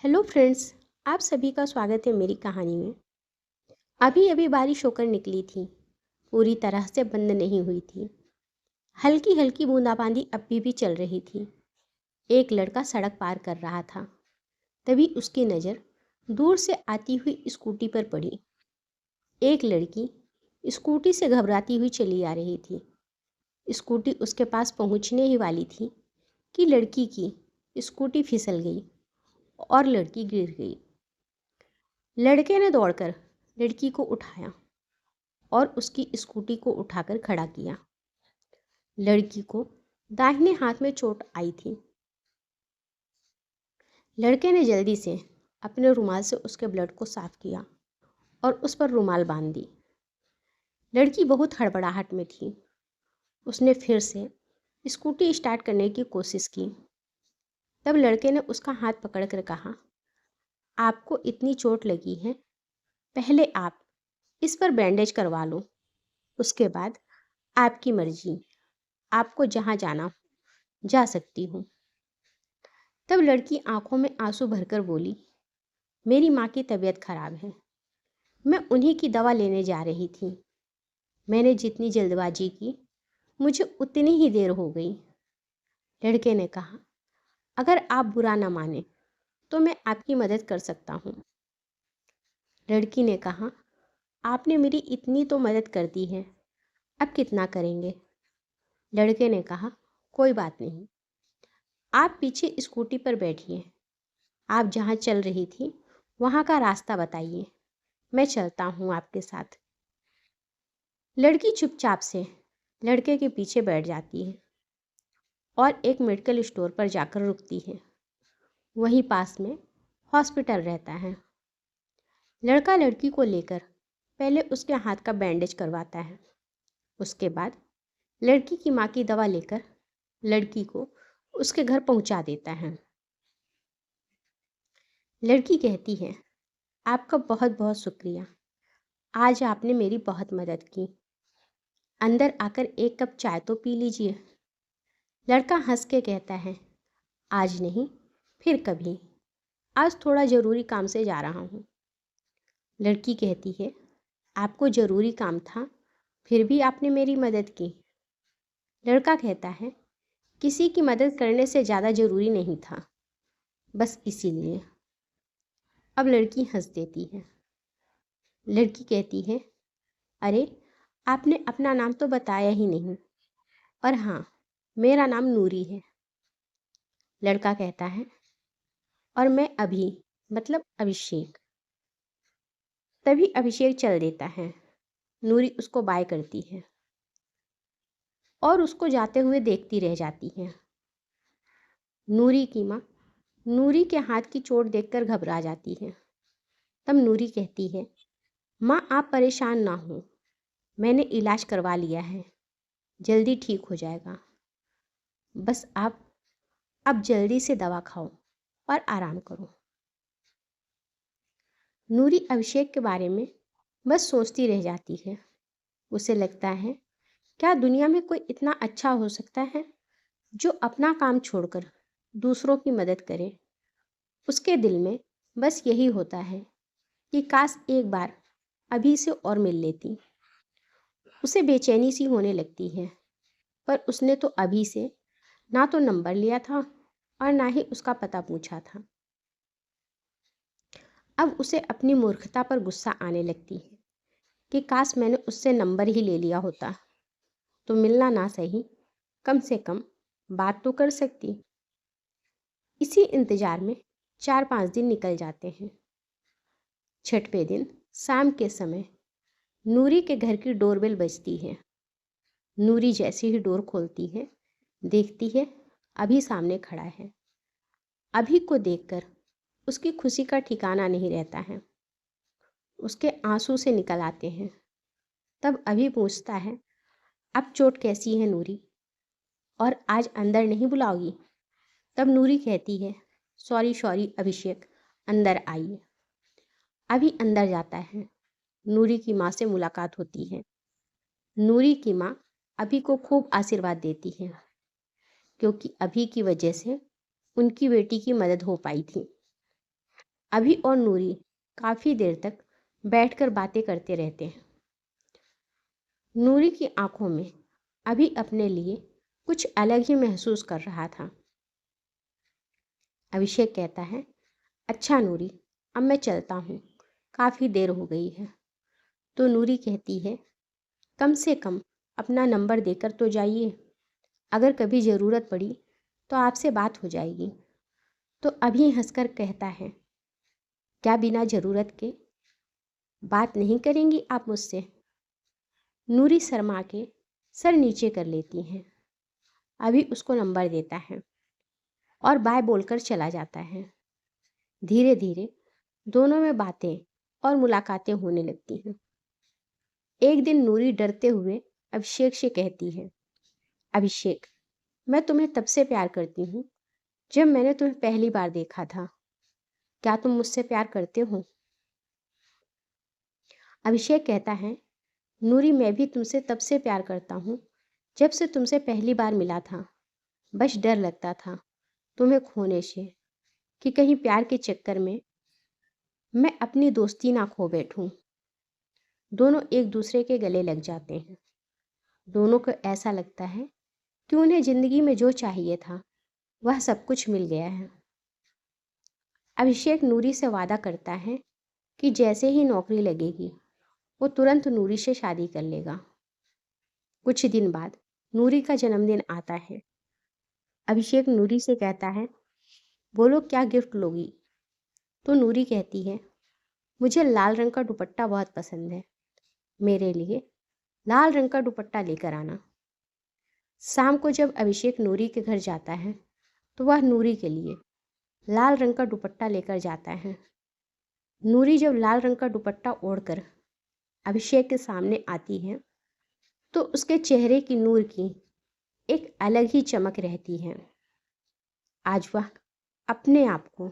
Hello friends. आप सभी का स्वागत है मेरी कहानी में। अभी अभी बारिश होकर निकली थी, पूरी तरह से बंद नहीं हुई थी। हल्की हल्की बूंदाबांदी अभी भी चल रही थी। एक लड़का सड़क पार कर रहा था। तभी उसकी नज़र दूर से आती हुई स्कूटी पर पड़ी। एक लड़की स्कूटी से घबराती हुई चली आ रही थी। स्कूटी उसके पास पहुंचने ही वाली थी कि लड़की की स्कूटी फिसल गई और लड़की गिर गई। लड़के ने दौड़कर लड़की को उठाया और उसकी स्कूटी को उठाकर खड़ा किया। लड़की को दाहिने हाथ में चोट आई थी। लड़के ने जल्दी से अपने रुमाल से उसके ब्लड को साफ किया और उस पर रुमाल बांध दी। लड़की बहुत हड़बड़ाहट में थी। उसने फिर से स्कूटी स्टार्ट करने की कोशिश की। तब लड़के ने उसका हाथ पकड़कर कहा, आपको इतनी चोट लगी है, पहले आप इस पर बैंडेज करवा लो, उसके बाद आपकी मर्जी, आपको जहाँ जाना हो जा सकती हूँ। तब लड़की आंखों में आंसू भरकर बोली, मेरी माँ की तबीयत खराब है, मैं उन्हीं की दवा लेने जा रही थी। मैंने जितनी जल्दबाजी की, मुझे उतनी ही देर हो गई। लड़के ने कहा, अगर आप बुरा ना माने तो मैं आपकी मदद कर सकता हूँ। लड़की ने कहा, आपने मेरी इतनी तो मदद कर दी है, अब कितना करेंगे। लड़के ने कहा, कोई बात नहीं, आप पीछे स्कूटी पर बैठिए, आप जहाँ चल रही थी वहाँ का रास्ता बताइए, मैं चलता हूँ आपके साथ। लड़की चुपचाप से लड़के के पीछे बैठ जाती है और एक मेडिकल स्टोर पर जाकर रुकती है। वहीं पास में हॉस्पिटल रहता है। लड़का लड़की को लेकर पहले उसके हाथ का बैंडेज करवाता है। उसके बाद लड़की की माँ की दवा लेकर लड़की को उसके घर पहुँचा देता है। लड़की कहती है, आपका बहुत बहुत शुक्रिया, आज आपने मेरी बहुत मदद की। अंदर आकर एक कप चाय तो पी लीजिए। लड़का हंस के कहता है, आज नहीं, फिर कभी, आज थोड़ा ज़रूरी काम से जा रहा हूँ। लड़की कहती है, आपको ज़रूरी काम था, फिर भी आपने मेरी मदद की। लड़का कहता है, किसी की मदद करने से ज़्यादा ज़रूरी नहीं था, बस इसीलिए। अब लड़की हंस देती है। लड़की कहती है, अरे आपने अपना नाम तो बताया ही नहीं। और हाँ, मेरा नाम नूरी है। लड़का कहता है, और मैं अभी मतलब अभिषेक। तभी अभिषेक चल देता है। नूरी उसको बाय करती है और उसको जाते हुए देखती रह जाती है। नूरी की माँ नूरी के हाथ की चोट देखकर घबरा जाती है। तब नूरी कहती है, माँ आप परेशान ना हो, मैंने इलाज करवा लिया है, जल्दी ठीक हो जाएगा। बस आप अब जल्दी से दवा खाओ और आराम करो। नूरी अभिषेक के बारे में बस सोचती रह जाती है। उसे लगता है, क्या दुनिया में कोई इतना अच्छा हो सकता है जो अपना काम छोड़कर दूसरों की मदद करे। उसके दिल में बस यही होता है कि काश एक बार अभी से और मिल लेती। उसे बेचैनी सी होने लगती है, पर उसने तो अभी से ना तो नंबर लिया था और ना ही उसका पता पूछा था। अब उसे अपनी मूर्खता पर गुस्सा आने लगती है कि काश मैंने उससे नंबर ही ले लिया होता, तो मिलना ना सही, कम से कम बात तो कर सकती। इसी इंतजार में 4-5 दिन निकल जाते हैं। छठवें दिन शाम के समय नूरी के घर की डोरबेल बजती है। नूरी जैसे ही डोर खोलती है, देखती है अभी सामने खड़ा है। अभी को देखकर उसकी खुशी का ठिकाना नहीं रहता है। उसके आंसू से निकल आते हैं। तब अभी पूछता है, अब चोट कैसी है नूरी, और आज अंदर नहीं बुलाओगी? तब नूरी कहती है, सॉरी सॉरी अभिषेक, अंदर आइए। अभी अंदर जाता है। नूरी की माँ से मुलाकात होती है। नूरी की माँ अभी को खूब आशीर्वाद देती है, क्योंकि अभी की वजह से उनकी बेटी की मदद हो पाई थी। अभी और नूरी काफ़ी देर तक बैठकर बातें करते रहते हैं। नूरी की आंखों में अभी अपने लिए कुछ अलग ही महसूस कर रहा था। अभिषेक कहता है, अच्छा नूरी, अब मैं चलता हूँ, काफ़ी देर हो गई है। तो नूरी कहती है, कम से कम अपना नंबर देकर तो जाइए, अगर कभी ज़रूरत पड़ी तो आपसे बात हो जाएगी। तो अभी हंसकर कहता है, क्या बिना ज़रूरत के बात नहीं करेंगी आप मुझसे? नूरी शर्मा के सर नीचे कर लेती हैं। अभी उसको नंबर देता है और बाय बोलकर चला जाता है। धीरे धीरे दोनों में बातें और मुलाकातें होने लगती हैं। एक दिन नूरी डरते हुए अभिषेक से कहती है, अभिषेक, मैं तुम्हें तब से प्यार करती हूँ जब मैंने तुम्हें पहली बार देखा था। क्या तुम मुझसे प्यार करते हो? अभिषेक कहता है, नूरी, मैं भी तुमसे तब से प्यार करता हूँ जब से तुमसे पहली बार मिला था। बस डर लगता था तुम्हें खोने से, कि कहीं प्यार के चक्कर में मैं अपनी दोस्ती ना खो बैठूं। दोनों एक दूसरे के गले लग जाते हैं। दोनों को ऐसा लगता है कि उन्हें ज़िंदगी में जो चाहिए था वह सब कुछ मिल गया है। अभिषेक नूरी से वादा करता है कि जैसे ही नौकरी लगेगी वो तुरंत नूरी से शादी कर लेगा। कुछ दिन बाद नूरी का जन्मदिन आता है। अभिषेक नूरी से कहता है, बोलो क्या गिफ्ट लोगी? तो नूरी कहती है, मुझे लाल रंग का दुपट्टा बहुत पसंद है, मेरे लिए लाल रंग का दुपट्टा लेकर आना। शाम को जब अभिषेक नूरी के घर जाता है तो वह नूरी के लिए लाल रंग का दुपट्टा लेकर जाता है। नूरी जब लाल रंग का दुपट्टा ओढ़कर अभिषेक के सामने आती है तो उसके चेहरे की नूर की एक अलग ही चमक रहती है। आज वह अपने आप को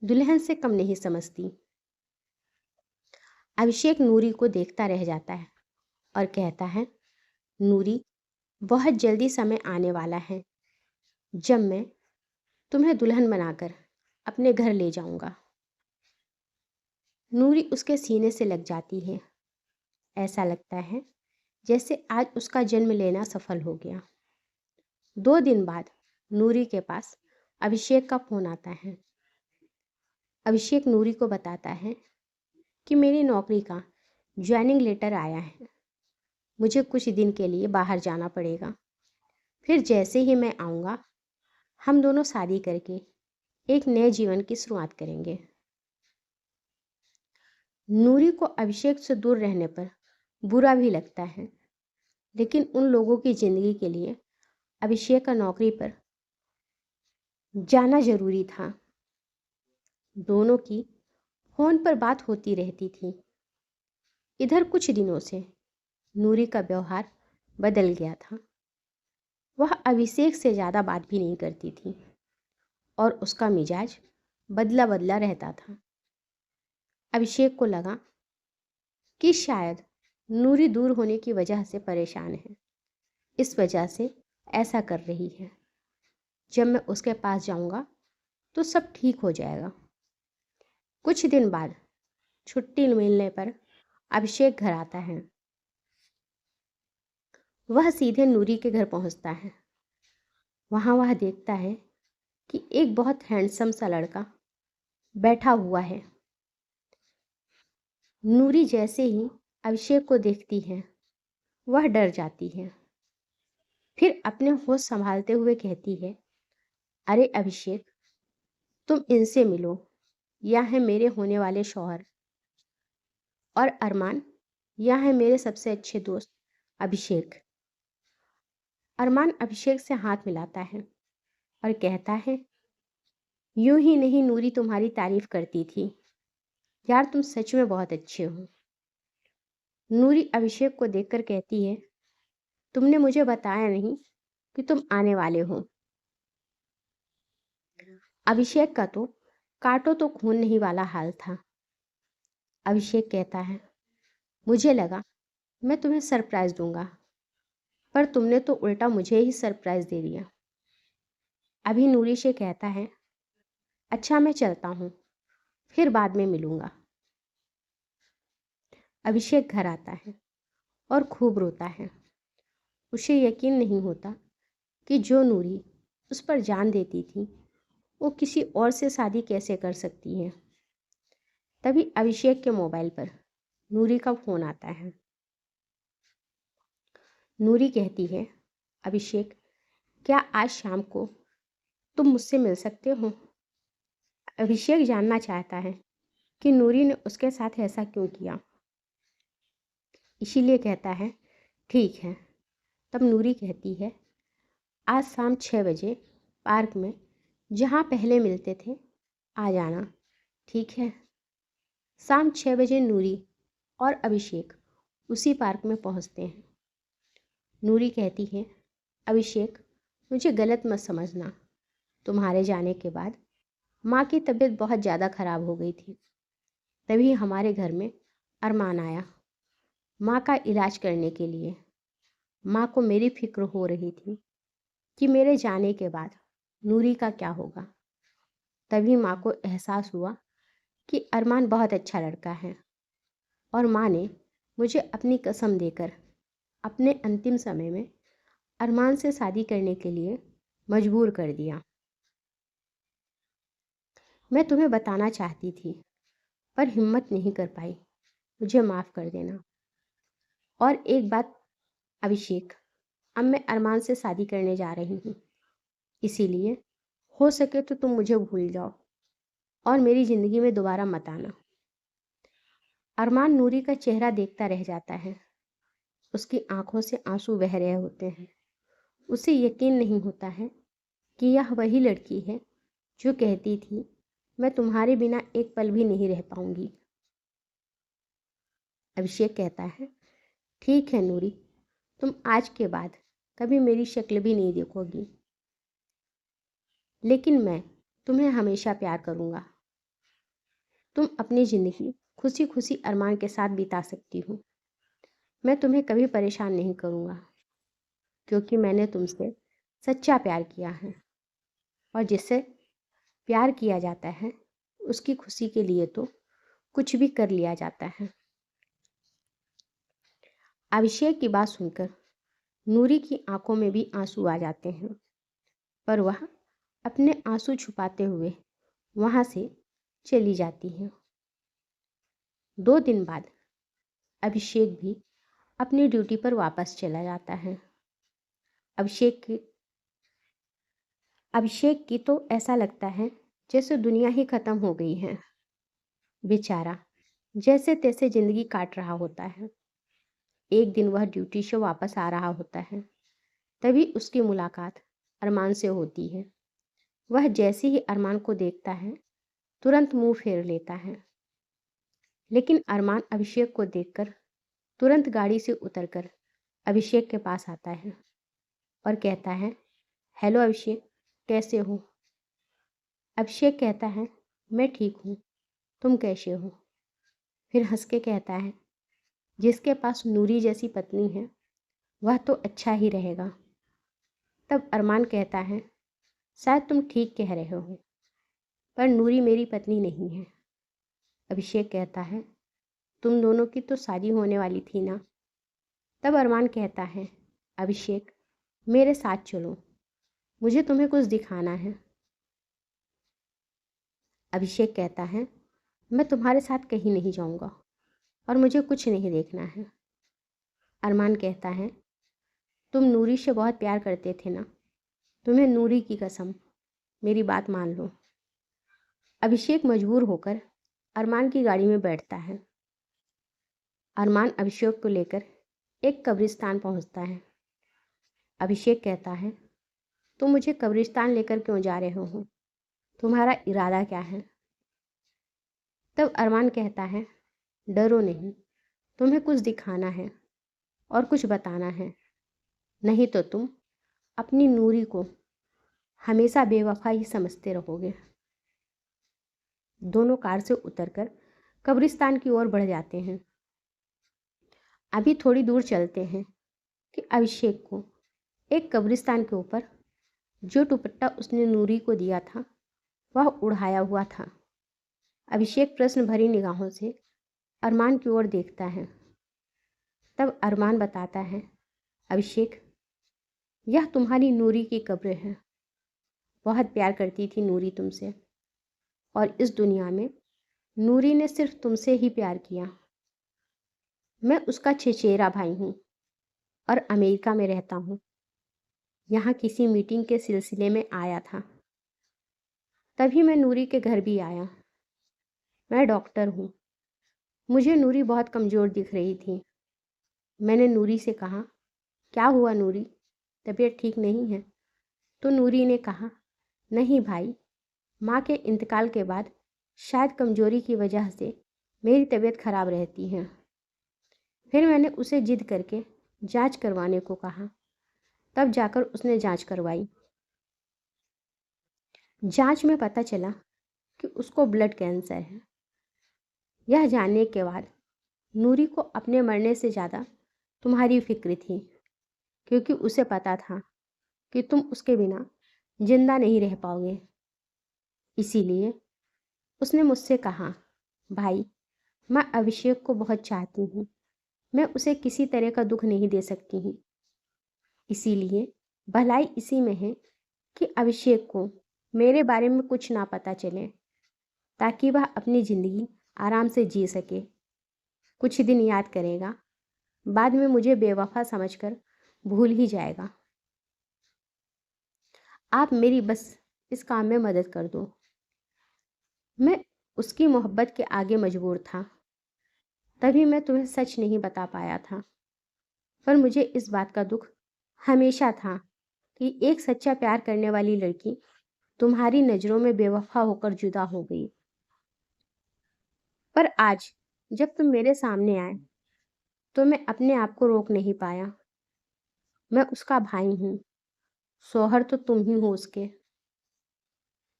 दुल्हन से कम नहीं समझती। अभिषेक नूरी को देखता रह जाता है और कहता है, नूरी, बहुत जल्दी समय आने वाला है जब मैं तुम्हें दुल्हन बनाकर अपने घर ले जाऊंगा। नूरी उसके सीने से लग जाती है। ऐसा लगता है जैसे आज उसका जन्म लेना सफल हो गया। 2 दिन बाद नूरी के पास अभिषेक का फ़ोन आता है। अभिषेक नूरी को बताता है कि मेरी नौकरी का ज्वाइनिंग लेटर आया है, मुझे कुछ दिन के लिए बाहर जाना पड़ेगा। फिर जैसे ही मैं आऊँगा हम दोनों शादी करके एक नए जीवन की शुरुआत करेंगे। नूरी को अभिषेक से दूर रहने पर बुरा भी लगता है, लेकिन उन लोगों की ज़िंदगी के लिए अभिषेक का नौकरी पर जाना ज़रूरी था। दोनों की फ़ोन पर बात होती रहती थी। इधर कुछ दिनों से नूरी का व्यवहार बदल गया था। वह अभिषेक से ज़्यादा बात भी नहीं करती थी और उसका मिजाज बदला बदला रहता था। अभिषेक को लगा कि शायद नूरी दूर होने की वजह से परेशान है, इस वजह से ऐसा कर रही है। जब मैं उसके पास जाऊंगा तो सब ठीक हो जाएगा। कुछ दिन बाद छुट्टी मिलने पर अभिषेक घर आता है। वह सीधे नूरी के घर पहुंचता है। वहां वह देखता है कि एक बहुत हैंडसम सा लड़का बैठा हुआ है। नूरी जैसे ही अभिषेक को देखती है वह डर जाती है। फिर अपने होश संभालते हुए कहती है, अरे अभिषेक, तुम इनसे मिलो, यह है मेरे होने वाले शौहर, और अरमान, यह है मेरे सबसे अच्छे दोस्त अभिषेक। अरमान अभिषेक से हाथ मिलाता है और कहता है, यूं ही नहीं नूरी तुम्हारी तारीफ करती थी, यार तुम सच में बहुत अच्छे हो। नूरी अभिषेक को देखकर कहती है, तुमने मुझे बताया नहीं कि तुम आने वाले हो। अभिषेक का तो काटो तो खून नहीं वाला हाल था। अभिषेक कहता है, मुझे लगा मैं तुम्हें सरप्राइज दूंगा, पर तुमने तो उल्टा मुझे ही सरप्राइज दे दिया। अभी नूरी से कहता है, अच्छा मैं चलता हूँ, फिर बाद में मिलूँगा। अभिषेक घर आता है और खूब रोता है। उसे यकीन नहीं होता कि जो नूरी उस पर जान देती थी वो किसी और से शादी कैसे कर सकती है। तभी अभिषेक के मोबाइल पर नूरी का फ़ोन आता है। नूरी कहती है, अभिषेक, क्या आज शाम को तुम मुझसे मिल सकते हो? अभिषेक जानना चाहता है कि नूरी ने उसके साथ ऐसा क्यों किया, इसीलिए कहता है ठीक है। तब नूरी कहती है, आज शाम 6 बजे पार्क में जहाँ पहले मिलते थे आ जाना, ठीक है? शाम 6 बजे नूरी और अभिषेक उसी पार्क में पहुँचते हैं। नूरी कहती है, अभिषेक, मुझे गलत मत समझना। तुम्हारे जाने के बाद माँ की तबीयत बहुत ज़्यादा ख़राब हो गई थी। तभी हमारे घर में अरमान आया माँ का इलाज करने के लिए। माँ को मेरी फिक्र हो रही थी कि मेरे जाने के बाद नूरी का क्या होगा। तभी माँ को एहसास हुआ कि अरमान बहुत अच्छा लड़का है और माँ ने मुझे अपनी कसम देकर अपने अंतिम समय में अरमान से शादी करने के लिए मजबूर कर दिया। मैं तुम्हें बताना चाहती थी पर हिम्मत नहीं कर पाई, मुझे माफ़ कर देना। और एक बात अभिषेक, अब मैं अरमान से शादी करने जा रही हूँ, इसीलिए हो सके तो तुम मुझे भूल जाओ और मेरी ज़िंदगी में दोबारा मत आना। अरमान नूरी का चेहरा देखता रह जाता है। उसकी आंखों से आंसू बह रहे होते हैं। उसे यकीन नहीं होता है कि यह वही लड़की है जो कहती थी, मैं तुम्हारे बिना एक पल भी नहीं रह पाऊंगी। अभिषेक कहता है, ठीक है नूरी, तुम आज के बाद कभी मेरी शक्ल भी नहीं देखोगी, लेकिन मैं तुम्हें हमेशा प्यार करूँगा। तुम अपनी ज़िंदगी खुशी खुशी अरमान के साथ बिता सकती हो। मैं तुम्हें कभी परेशान नहीं करूँगा, क्योंकि मैंने तुमसे सच्चा प्यार किया है और जिससे प्यार किया जाता है उसकी खुशी के लिए तो कुछ भी कर लिया जाता है। अभिषेक की बात सुनकर नूरी की आंखों में भी आंसू आ जाते हैं, पर वह अपने आंसू छुपाते हुए वहाँ से चली जाती है। 2 दिन बाद अभिषेक भी अपनी ड्यूटी पर वापस चला जाता है। अभिषेक की तो ऐसा लगता है जैसे दुनिया ही खत्म हो गई है। बेचारा जैसे तैसे जिंदगी काट रहा होता है। एक दिन वह ड्यूटी से वापस आ रहा होता है, तभी उसकी मुलाकात अरमान से होती है। वह जैसे ही अरमान को देखता है तुरंत मुंह फेर लेता है, लेकिन अरमान अभिषेक को देखकर तुरंत गाड़ी से उतरकर अभिषेक के पास आता है और कहता है, हेलो अभिषेक, कैसे हो? अभिषेक कहता है, मैं ठीक हूँ, तुम कैसे हो? फिर हंस के कहता है, जिसके पास नूरी जैसी पत्नी है वह तो अच्छा ही रहेगा। तब अरमान कहता है, शायद तुम ठीक कह रहे हो, पर नूरी मेरी पत्नी नहीं है। अभिषेक कहता है, तुम दोनों की तो शादी होने वाली थी ना? तब अरमान कहता है, अभिषेक, मेरे साथ चलो, मुझे तुम्हें कुछ दिखाना है। अभिषेक कहता है, मैं तुम्हारे साथ कहीं नहीं जाऊंगा और मुझे कुछ नहीं देखना है। अरमान कहता है, तुम नूरी से बहुत प्यार करते थे ना? तुम्हें नूरी की कसम, मेरी बात मान लो। अभिषेक मजबूर होकर अरमान की गाड़ी में बैठता है। अरमान अभिषेक को लेकर एक कब्रिस्तान पहुंचता है। अभिषेक कहता है, तुम मुझे कब्रिस्तान लेकर क्यों जा रहे हो? तुम्हारा इरादा क्या है? तब अरमान कहता है, डरो नहीं, तुम्हें कुछ दिखाना है और कुछ बताना है, नहीं तो तुम अपनी नूरी को हमेशा बेवफा ही समझते रहोगे। दोनों कार से उतरकर कब्रिस्तान की ओर बढ़ जाते हैं। अभी थोड़ी दूर चलते हैं कि अभिषेक को एक कब्रिस्तान के ऊपर जो दुपट्टा उसने नूरी को दिया था वह उड़ाया हुआ था। अभिषेक प्रश्न भरी निगाहों से अरमान की ओर देखता है। तब अरमान बताता है, अभिषेक, यह तुम्हारी नूरी की कब्र है। बहुत प्यार करती थी नूरी तुमसे, और इस दुनिया में नूरी ने सिर्फ तुमसे ही प्यार किया। मैं उसका चचेरा भाई हूँ और अमेरिका में रहता हूँ। यहाँ किसी मीटिंग के सिलसिले में आया था, तभी मैं नूरी के घर भी आया। मैं डॉक्टर हूँ। मुझे नूरी बहुत कमज़ोर दिख रही थी। मैंने नूरी से कहा, क्या हुआ नूरी, तबीयत ठीक नहीं है? तो नूरी ने कहा, नहीं भाई, माँ के इंतकाल के बाद शायद कमज़ोरी की वजह से मेरी तबीयत खराब रहती है। फिर मैंने उसे जिद करके जांच करवाने को कहा। तब जाकर उसने जांच करवाई। जांच में पता चला कि उसको ब्लड कैंसर है। यह जानने के बाद नूरी को अपने मरने से ज़्यादा तुम्हारी फिक्र थी, क्योंकि उसे पता था कि तुम उसके बिना जिंदा नहीं रह पाओगे। इसीलिए उसने मुझसे कहा, भाई, मैं अभिषेक को बहुत चाहती हूँ। मैं उसे किसी तरह का दुख नहीं दे सकती हूँ। इसीलिए भलाई इसी में है कि अभिषेक को मेरे बारे में कुछ ना पता चले, ताकि वह अपनी ज़िंदगी आराम से जी सके। कुछ दिन याद करेगा, बाद में मुझे बेवफा समझकर भूल ही जाएगा। आप मेरी बस इस काम में मदद कर दो। मैं उसकी मोहब्बत के आगे मजबूर था, तभी मैं तुम्हें सच नहीं बता पाया था। पर मुझे इस बात का दुख हमेशा था कि एक सच्चा प्यार करने वाली लड़की तुम्हारी नज़रों में बेवफा होकर जुदा हो गई। पर आज जब तुम मेरे सामने आए तो मैं अपने आप को रोक नहीं पाया। मैं उसका भाई हूँ, शौहर तो तुम ही हो उसके।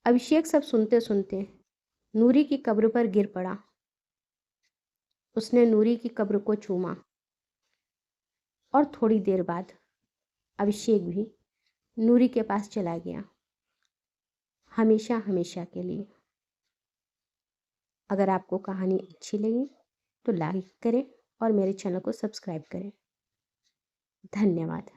अभिषेक सब सुनते सुनते नूरी की कब्र पर गिर पड़ा। उसने नूरी की कब्र को चूमा और थोड़ी देर बाद अभिषेक भी नूरी के पास चला गया, हमेशा हमेशा के लिए। अगर आपको कहानी अच्छी लगी तो लाइक करें और मेरे चैनल को सब्सक्राइब करें। धन्यवाद।